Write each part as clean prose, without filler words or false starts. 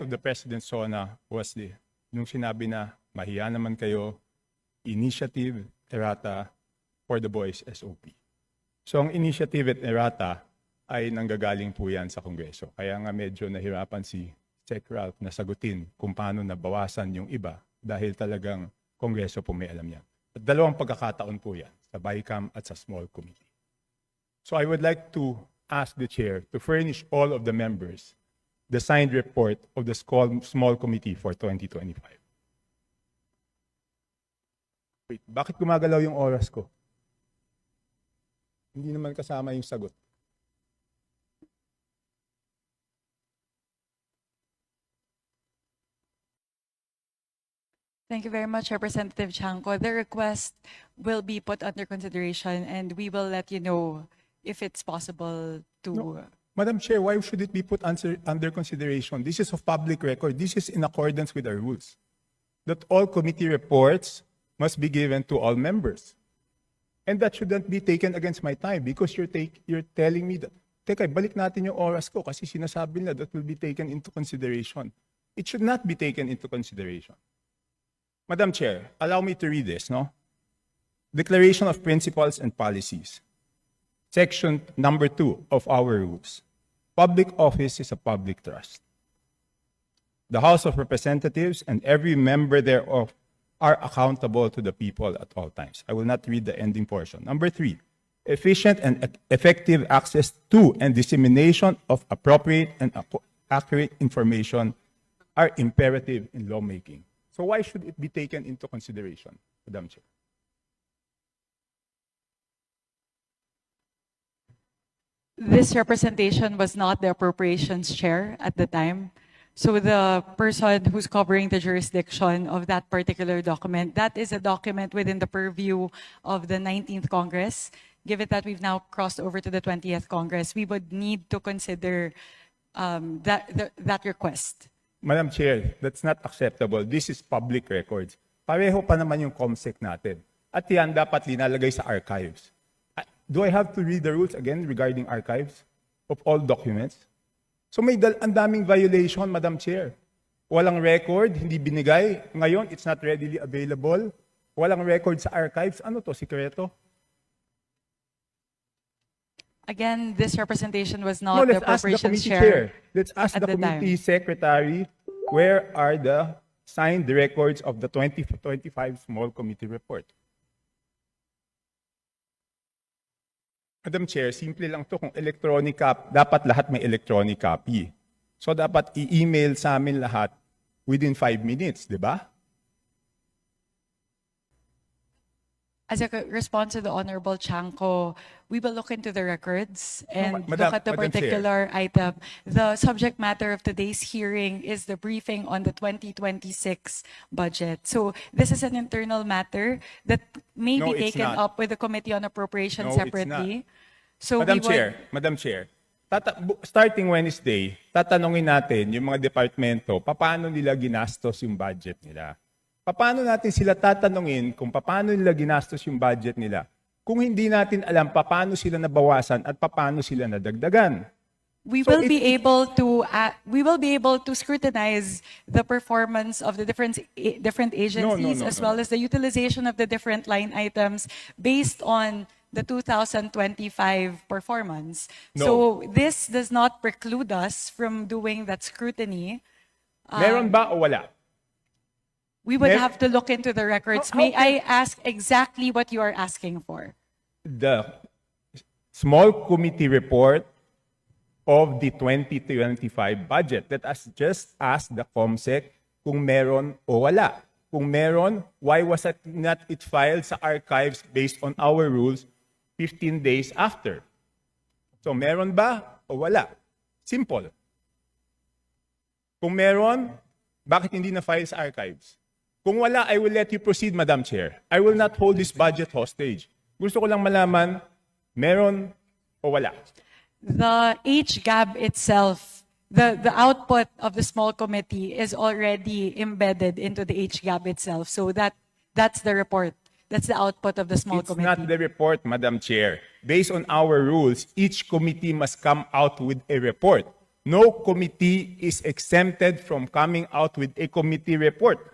of the President's SONA was nung sinabi na mahiya naman kayo, initiative, errata for the boys SOP. So ang initiative at errata ay nanggagaling po yan sa Kongreso. Kaya nga medyo nahirapan si Sec Ralph na sagutin kung paano nabawasan yung iba dahil talagang Kongreso po may alam yan. At dalawang pagkakataon po yan, sa BICAM at sa small committee. So I would like to ask the chair to furnish all of the members the signed report of the small committee for 2025. Wait, bakit gumagalaw yung oras ko? Hindi naman kasama yung sagot. Thank you very much, Representative Chanco. The request will be put under consideration and we will let you know if it's possible to... No. Madam Chair, why should it be put under consideration? This is of public record. This is in accordance with our rules. That all committee reports must be given to all members. And that shouldn't be taken against my time because you're telling me that, teka, balik natin yung oras ko kasi sinasabi na that will be taken into consideration. It should not be taken into consideration. Madam Chair, allow me to read this, no? Declaration of Principles and Policies. Section number 2 of our rules. Public office is a public trust. The House of Representatives and every member thereof are accountable to the people at all times. I will not read the ending portion. Number 3, efficient and effective access to and dissemination of appropriate and accurate information are imperative in lawmaking. So why should it be taken into consideration, Madam Chair? This representation was not the appropriations chair at the time. So the person who's covering the jurisdiction of that particular document, that is a document within the purview of the 19th Congress. Given that we've now crossed over to the 20th Congress, we would need to consider that request. Madam Chair, that's not acceptable. This is public records. Pareho pa naman yung COMSEC natin. At yan dapat linalagay sa archives. Do I have to read the rules again regarding archives of all documents? So may ang daming violation, Madam Chair. Walang record, hindi binigay. Ngayon, it's not readily available. Walang record sa archives. Ano to, sikreto? Again, this representation was not the let's ask the appropriations committee chair. Let's ask at the the committee time. secretary, where are the signed records of the 2025 small committee report? Madam Chair, simple lang to kung electronic copy, dapat lahat may electronic copy. So dapat i-email sa amin lahat within 5 minutes, di ba? As a response to the Honorable Chanco, we will look into the records and Madam- look at the Madam Chair. particular item. The subject matter of today's hearing is the briefing on the 2026 budget. So this is an internal matter that may No, be it's taken not. up with the Committee on Appropriations No, it's separately. So Madam we would, Chair, starting Wednesday, tatanungin natin yung mga departamento, paano nila ginastos yung budget nila. Paano natin sila tatanungin kung paano nila ginastos yung budget nila kung hindi natin alam paano sila nabawasan at paano sila nadagdagan. we So will be able to scrutinize the performance of the different agencies as well as the utilization of the different line items based on the 2025 performance. No. So this does not preclude us from doing that scrutiny. Meron ba o wala? We would Mer- have to look into the records. How May can- I ask exactly what you are asking for? The small committee report of the 2025 budget. Let us just ask the COMSEC kung meron o wala. Kung meron, why was it not filed sa archives based on our rules 15 days after? So meron ba o wala? Simple. Kung meron, bakit hindi na-file sa archives? Kung wala, I will let you proceed, Madam Chair. I will not hold this budget hostage. Gusto ko lang malaman, meron o wala. The HGAB itself, the output of the small committee is already embedded into the HGAB itself. So that's the report. That's the output of the small It's committee. not the report, Madam Chair. Based on our rules, each committee must come out with a report. No committee is exempted from coming out with a committee report.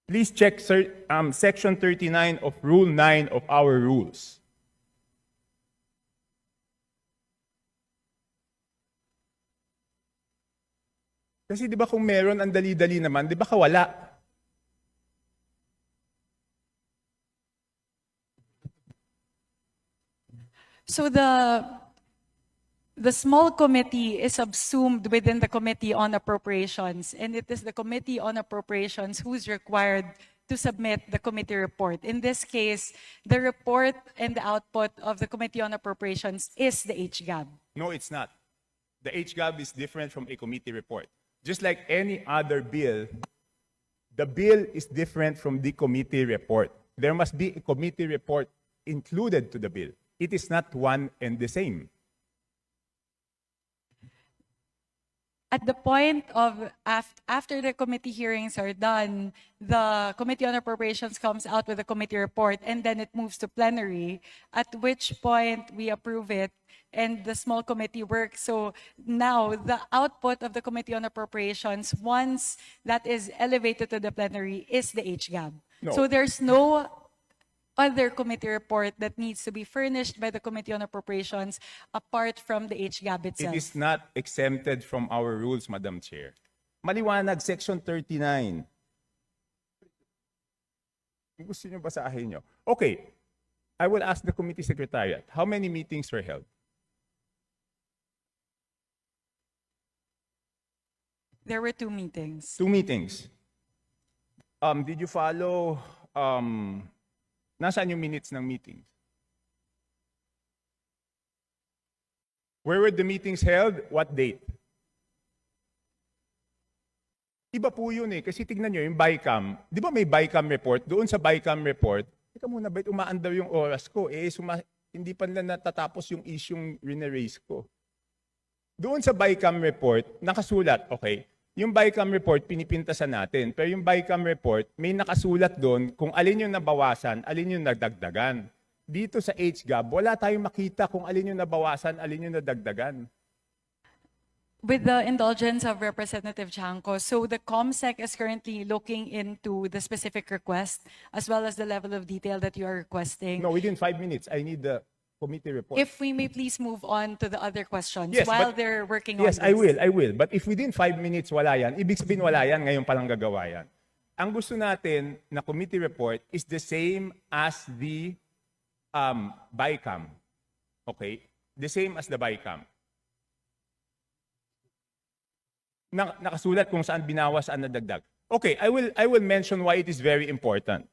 Please check Section 39 of Rule 9 of our rules. Kasi di ba kung meron, ang dali-dali naman, di ba kawala? So the small committee is subsumed within the Committee on Appropriations, and it is the Committee on Appropriations who's required to submit the committee report. In this case, the report and the output of the Committee on Appropriations is the HGAB. No, it's not. The HGAB is different from a committee report. Just like any other bill, the bill is different from the committee report. There must be a committee report included to the bill. It is not one and the same. At the point of after the committee hearings are done, the Committee on Appropriations comes out with a committee report, and then it moves to plenary, at which point we approve it and the small committee works. So now the output of the Committee on Appropriations, once that is elevated to the plenary, is the HGAB. No. So there's no other committee report that needs to be furnished by the Committee on Appropriations apart from the HGAB itself. It is not exempted from our rules, Madam Chair. Maliwanag, Section 39. Gusto niyo basahin niyo? Okay, I will ask the committee secretariat, how many meetings were held? There were 2 meetings. 2 meetings. Did you follow, nasaan yung minutes ng meetings? Where were the meetings held? What date? Iba po yun eh. Kasi tignan nyo, yung BICAM, di ba may BICAM report? Doon sa BICAM report, teka muna, ba't umaandar yung oras ko? Hindi pa nila natatapos yung isyong rineraise ko. Doon sa BICAM report, nakasulat, okay, yung BICAM report, pinipintasan natin. Pero yung BICAM report, may nakasulat doon kung alin yung nabawasan, alin yung nagdagdagan. Dito sa HGAB, wala tayong makita kung alin yung nabawasan, alin yung nadagdagan. With the indulgence of Representative Chanco, so the COMSEC is currently looking into the specific request as well as the level of detail that you are requesting. No, within 5 minutes, I need the committee report. If we may please move on to the other questions Yes, while but- they're working on Yes, this. I will. But if within 5 minutes wala yan, ibig sabihin wala yan, ngayon palang gagawa yan. Ang gusto natin na committee report is the same as the BICAM. Okay? The same as the BICAM. Nakasulat kung saan binawas, saan nadagdag. Okay, I will mention why it is very important.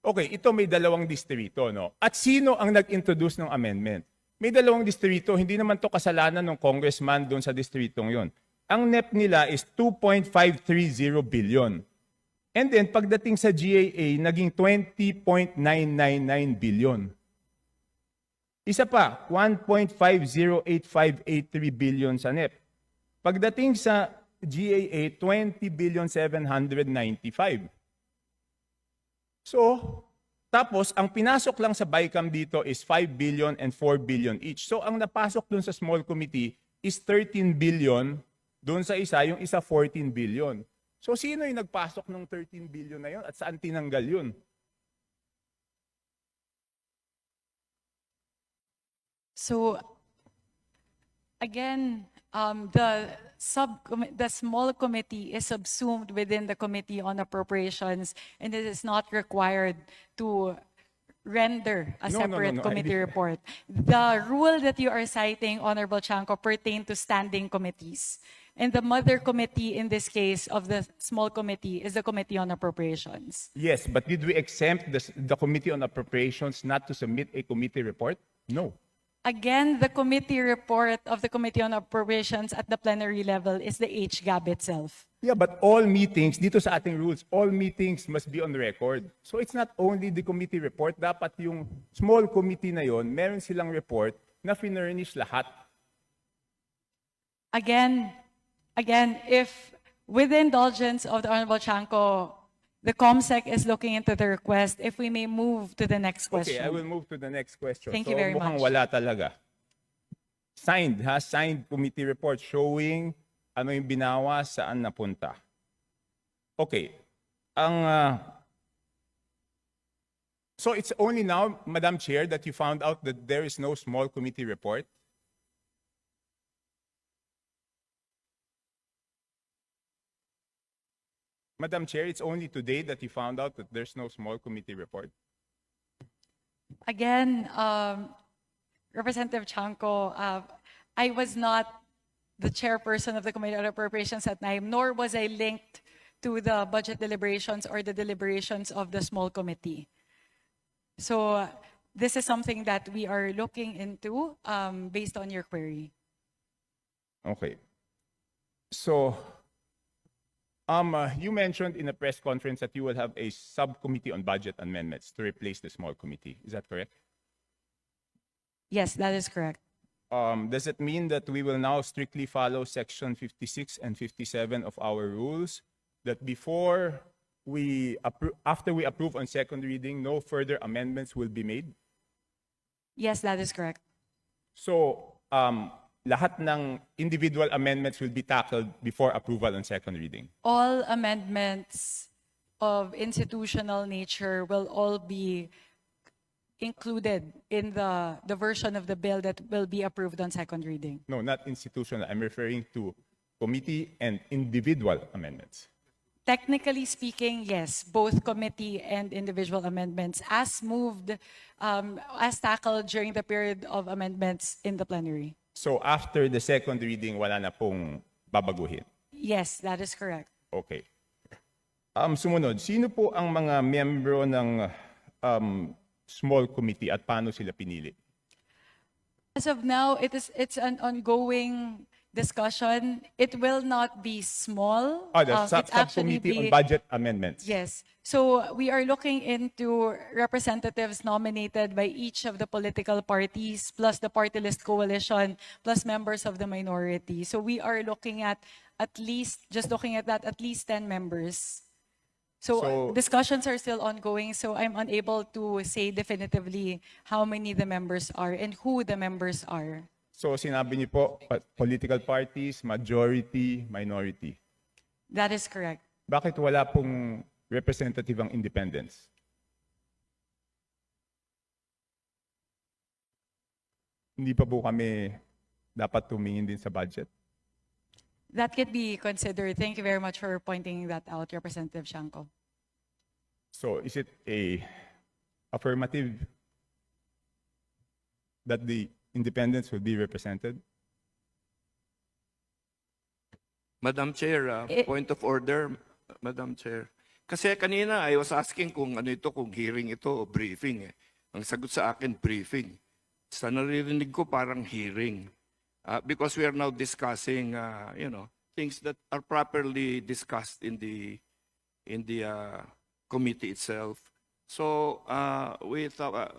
Okay, ito may 2 distrito, no? At sino ang nag-introduce ng amendment? May 2 distrito, hindi naman to kasalanan ng congressman doon sa distritong yon. Ang NEP nila is 2.530 billion. And then, pagdating sa GAA, naging 20.999 billion. Isa pa, 1.508583 billion sa NEP. Pagdating sa GAA, 20.795. So, tapos, ang pinasok lang sa BICAM dito is 5 billion and 4 billion each. So, ang napasok dun sa small committee is 13 billion, dun sa isa, yung isa 14 billion. So, sino yung nagpasok ng 13 billion na yun at saan tinanggal yun? So, again, the small committee is subsumed within the Committee on Appropriations, and it is not required to render a No, separate I committee didn't- report. The rule that you are citing, Honorable Chanco, pertain to standing committees. And the mother committee in this case of the small committee is the Committee on Appropriations. Yes, but did we exempt the Committee on Appropriations not to submit a committee report? No. Again, the committee report of the Committee on Appropriations at the plenary level is the HGAB itself. Yeah, but all meetings, dito sa ating rules, all meetings must be on record. So it's not only the committee report, dapat yung small committee na yon, meron silang report na finurnish lahat. Again, if with the indulgence of the Honorable Chanco, The COMSEC is looking into the request. If we may move to the next question. Okay, I will move to the next question. Thank so, you very mukhang much. wala talaga. Signed committee report showing ano yung binawa, saan napunta. Okay. So it's only now, Madam Chair, that you found out that there is no small committee report? Madam Chair, it's only today that you found out that there's no small committee report? Again, Representative Chanco, I was not the chairperson of the Committee on Appropriations at time, nor was I linked to the budget deliberations or the deliberations of the small committee. So this is something that we are looking into based on your query. Okay. So, you mentioned in a press conference that you will have a subcommittee on budget amendments to replace the small committee. Is that correct? Yes, that is correct. Does it mean that we will now strictly follow section 56 and 57 of our rules, that before we after we approve on second reading, no further amendments will be made? Yes, that is correct. So, lahat ng individual amendments will be tackled before approval on second reading? All amendments of institutional nature will all be included in the version of the bill that will be approved on second reading. No, not institutional. I'm referring to committee and individual amendments. Technically speaking, yes, both committee and individual amendments as moved, as tackled during the period of amendments in the plenary. So after the second reading, wala na pong babaguhin? Yes, that is correct. Okay. Sumunod, sino po ang mga miyembro ng small committee at paano sila pinili? As of now, it's an ongoing discussion. It will not be small. The It's actually subcommittee on budget amendments. Yes. So we are looking into representatives nominated by each of the political parties, plus the party list coalition, plus members of the minority. So we are looking at least 10 members. So discussions are still ongoing, so I'm unable to say definitively how many the members are and who the members are. So sinabi niyo po, political parties, majority, minority. That is correct. Bakit wala pong representative ang independents? Hindi pa po kami dapat tumingin din sa budget? That could be considered. Thank you very much for pointing that out, Representative Shanko. So is it a affirmative that the independents will be represented? Madam Chair, point of order, Madam Chair. Kasi kanina I was asking kung ano ito, kung hearing ito o briefing. Ang sagot sa akin, briefing. Sa naririnig ko parang hearing. Because we are now discussing, things that are properly discussed in the committee itself. So